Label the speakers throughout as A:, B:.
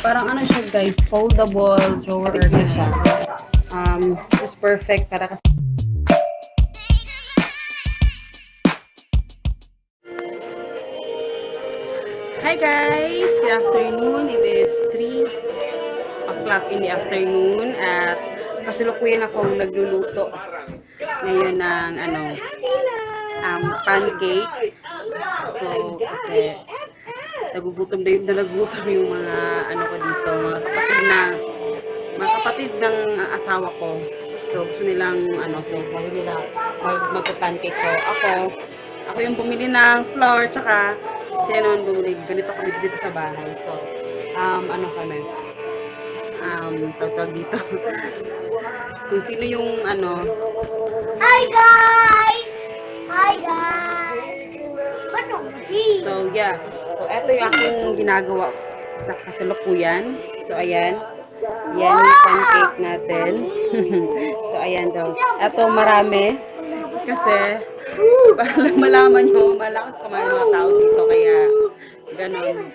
A: parang ano siya guys, foldable drawer na siya. This is perfect para kasi Hi guys! Good afternoon. It is 3 o'clock in the afternoon at kasalukuyan akong nagluluto ngayon ng pancake. So, kasi nagugutom yung mga ko dito, mga kapatid ng asawa ko. So, gusto nilang so sabi nila magpa-pancake. So, ako yung bumili ng flour, tsaka siya naman bumili. Ganito kami dito sa bahay. So, kami, tawag dito. Kung sino yung
B: Hi guys! Hi guys!
A: So, yeah. So, eto yung aking ginagawa sa kasalukuyan. So, ayan. Yan yung pancake natin. So, ayan daw. Eto, marami. Kasi, para malaman nyo, malakas kumain mga tao dito. Kaya, ganon.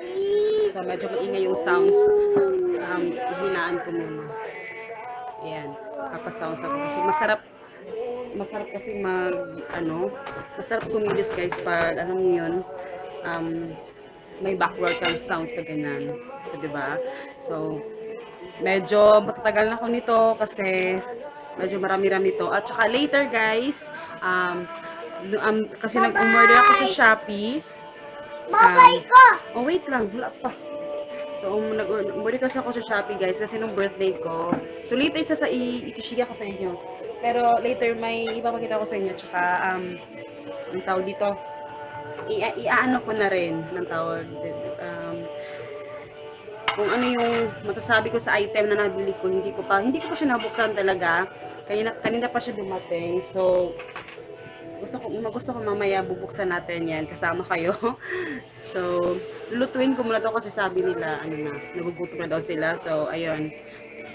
A: So, medyo maingay yung sounds. Ihinaan ko muna. Ayan. Papasounds ako. Kasi masarap kasi masarap kumilos guys pag, alam mo yun, may backward sounds na ganyan. So, diba? So, medyo matatagal na ako nito kasi medyo marami-rami to. At saka later guys, kasi nag-order ako sa Shopee.
B: Babay ko!
A: Oh, wait lang. Wala pa. So, nag-order kasi ako sa Shopee guys kasi nung birthday ko. So, later i-share ko sa inyo. Pero later may ipapakita ko sa inyo. Tsaka, ang tawag dito, iaano ko na rin ng tawag. Kung ano yung masasabi ko sa item na nabili ko, hindi ko pa siya nabuksan talaga. Kanina pa siya dumating. So, gusto ko mamaya bubuksan natin yan kasama kayo. So, lulutuin ko muna to kasi sabi nila, nagugutom na daw sila. So, ayun.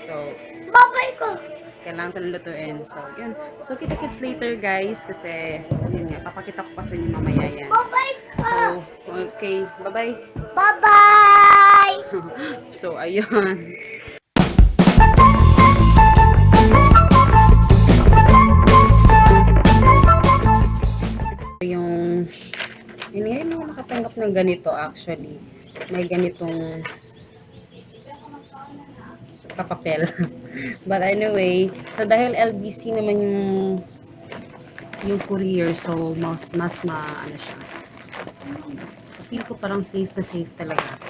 A: So,
B: Babay ko!
A: kailangan ko lutuin. So, yun. So, kita-kits later guys kasi, yun nga, papakita ko pa sa inyo mamaya yan.
B: Babay ko!
A: So, okay. Bye-bye.
B: Bye-bye!
A: So, ayun. Yung ngayon ako nakatanggap ng ganito actually. May ganitong papel. But anyway, so dahil LBC naman yung courier, so mas siya. Feel ko parang safe na safe talaga.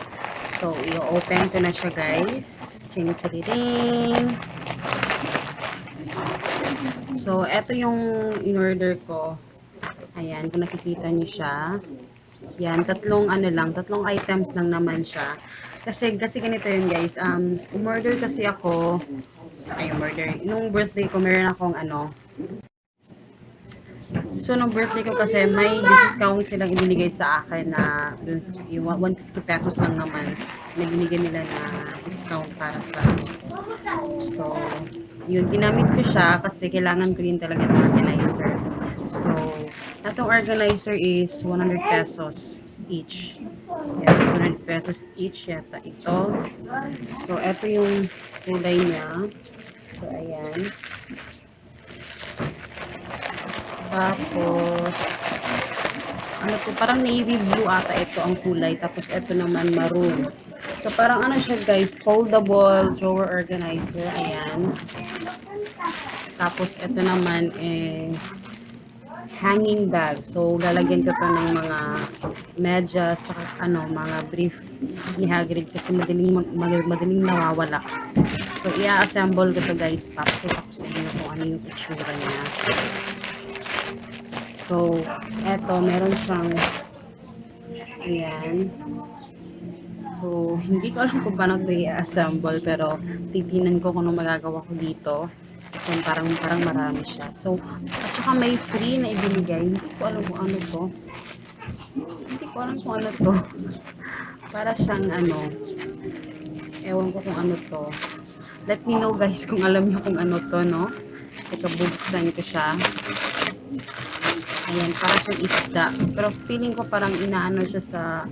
A: So, i-open ko na siya guys. Ching-ching-ching. So, eto yung in-order ko. Ayan, kung nakikita niyo siya. Yan, tatlong items lang naman siya. Kasi ganito yun guys. Umorder kasi ako. Nung birthday ko, meron akong So, nung birthday ko kasi, may discount silang ibinigay sa akin na yung 150 pesos lang naman na binigay nila na discount para sa So, yun, ginamit ko siya kasi kailangan ko rin talaga ng organizer. So, itong organizer is 100 pesos each. Yes, 100 pesos each yata ito. So, ito yung kulay niya. So, ayan. Tapos, parang navy blue ata ito ang kulay. Tapos, ito naman maroon. So, parang siya guys, foldable drawer organizer. Ayan. Tapos, ito naman hanging bag. So, lalagyan ko pa ng mga medyas, saka mga brief ni Hagrid kasi madaling nawawala. So, i-assemble ko to guys. Papakita ko sa inyo kung ano yung itsura niya. So, eto, meron siyang ayan. So, hindi ko alam kung paano ito i-assemble pero titignan ko kung ano magagawa ko dito. Kasi parang marami siya. So, at saka may free na ibinigay. Hindi ko alam kung ano to. Para siyang ewan ko kung ano to. Let me know guys kung alam niyo kung ano to, no? Ito, bubuksan ko siya. Ayan, para siyang isda. Pero feeling ko parang inaano siya sa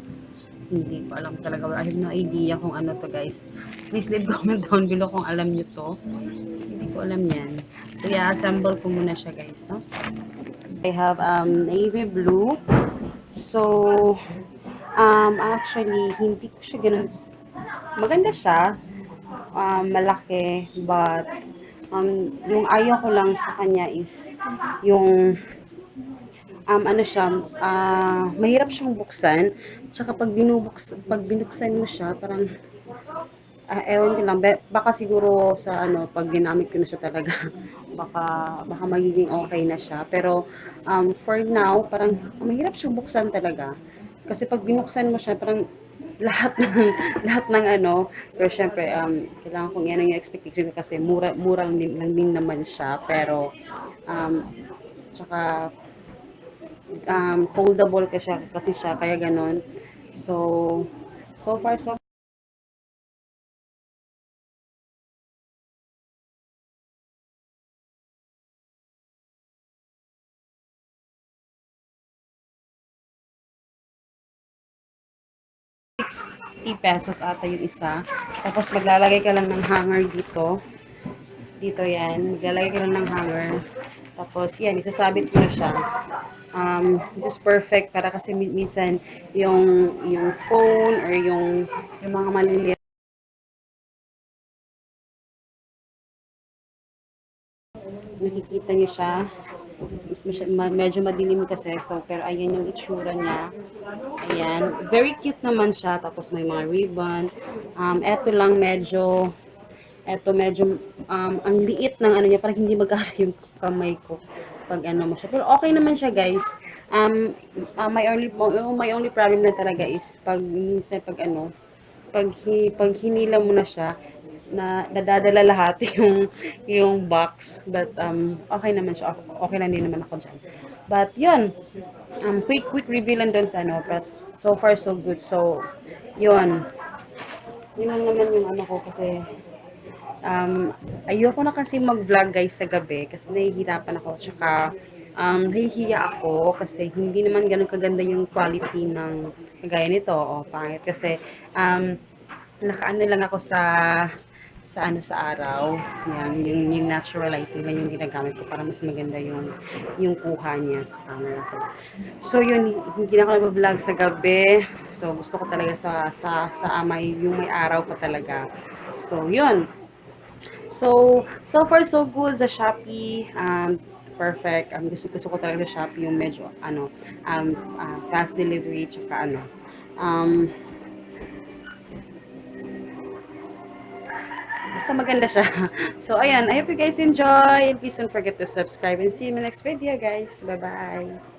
A: Hindi ko alam talaga. I have no idea kung ano to, guys. Please leave comment down below kung alam nyo to. Hindi ko alam yan. So, i-assemble ko muna siya, guys, no? I have navy blue. So, actually, hindi ko siya ganun. Maganda siya. Malaki. But, yung ayaw ko lang sa kanya is yung ano siya, mahirap siyang buksan. Tsaka pag binuksan mo siya, parang, ewan ko lang, baka siguro sa ano, pag ginamit ko na siya talaga, baka magiging okay na siya. Pero, for now, parang mahirap siyang buksan talaga. Kasi pag binuksan mo siya, parang lahat ng lahat ng ano, pero syempre kailangan kong yan yung expectation ko kasi mura lang din naman siya, pero tsaka foldable kasi siya, kaya ganon. So, so far, so 60 pesos ata yung isa. Tapos, maglalagay ka lang ng hanger dito. Dito yan. Maglalagay ka lang ng hanger. Tapos, yan, isasabit mo na siya. This is perfect para kasi minsan yung phone or yung mga maliliit, nakikita niyo siya. Medyo madilim kasi, so, pero ayan yung itsura niya. Ayan, very cute naman siya. Tapos may mga ribbon. Eto lang medyo ang liit ng ano niya, parang hindi magkasya yung kamay ko pag ano mo siya. Pero okay naman siya, guys. My only problem na talaga is pag minsan pag ano, pag hinila mo na siya, na nadadala lahat yung box. But okay naman siya, okay lang din naman ako dyan. But yun, quick review lang doon sa ano, but so far so good. So yun, yun lang naman yung ano ko, kasi ayoko na kasi mag-vlog, guys, sa gabi kasi nahihirapan ako, tsaka nahihiya ako kasi hindi naman ganun kaganda yung quality ng kagaya nito. O, pangit kasi nakaano lang ako sa ano, sa araw. Yan, yung natural lighting lang yung ginagamit ko para mas maganda yung kuha niya sa camera ko. So yun, hindi na ako nag-vlog sa gabi. So gusto ko talaga sa yung may araw pa talaga. So yun. So far so good sa Shopee. Perfect. Gusto ko talaga sa Shopee yung medyo ano, fast delivery, tsaka ano, um, basta maganda siya. So, ayan. I hope you guys enjoy. Please don't forget to subscribe and see you in the next video, guys. Bye-bye.